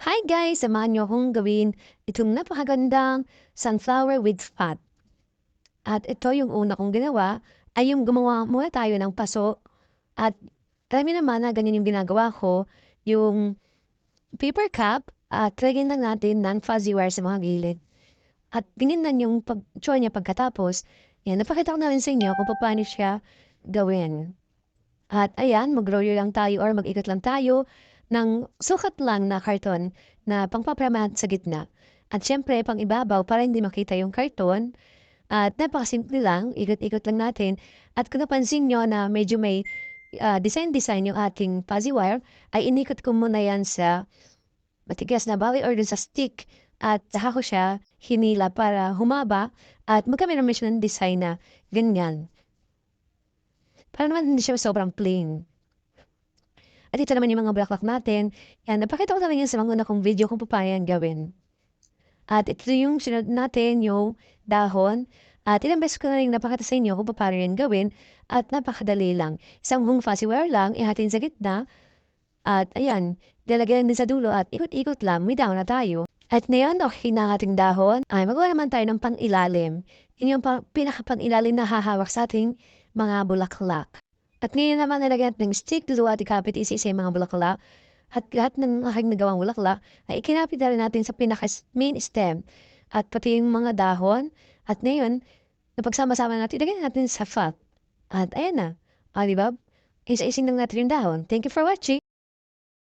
Hi guys! Samahan niyo akong gawin itong napakagandang sunflower with fat. At ito yung una kong ginawa ay yung gumawa muna tayo ng paso. At alam niyo naman na ganyan yung ginagawa ko, yung paper cup at lagyan lang natin ng fuzzy wire sa mga gilid. At ganyan yung pag-tsura niya pagkatapos. Yan, napakita ko na rin sa inyo kung paano siya gawin. At ayan, mag-roller lang tayo or mag-ikot lang tayo ng sukat lang na karton na pangpapramat sa gitna. At syempre, pang ibabaw para hindi makita yung karton. At napakasimple lang, ikot-ikot lang natin. At kung napansin nyo na medyo may design-design yung ating fuzzy wire, ay inikot ko muna yan sa matigas na bawi or dun sa stick. At saka ko siya hinila para humaba at magkami naman siya ng design na ganyan. Para naman hindi siya sobrang plain. At ito naman yung mga bulaklak natin. Yan, napakita ko naman yan sa mga una kong video kung paano yan gawin. At ito yung sunod natin, yung dahon. At ilang beses ko na rin napakita sa inyo kung paano yan gawin. At napakadali lang. Isang buong fuzzy wire lang, ihatin sa gitna. At ayan, lalagyan din sa dulo at ikot-ikot lang, may dahon na tayo. At ngayon, okay na ang ating dahon. Ay, magawa naman tayo ng pang-ilalim. Yun yung pinaka-pang-ilalim na hahawak sa ating mga bulaklak. At ngayon naman nilagyan natin ng stick, glue at ikapit isa-isa yung mga bulaklak. At lahat ng aking nagawang bulaklak ay ikinapit na rin natin sa pinaka-main stem. At pati yung mga dahon. At ngayon, napagsama-sama natin, ilagyan natin sa fat. At ayan na. Diba? Isa-ising lang natin yung dahon. Thank you for watching.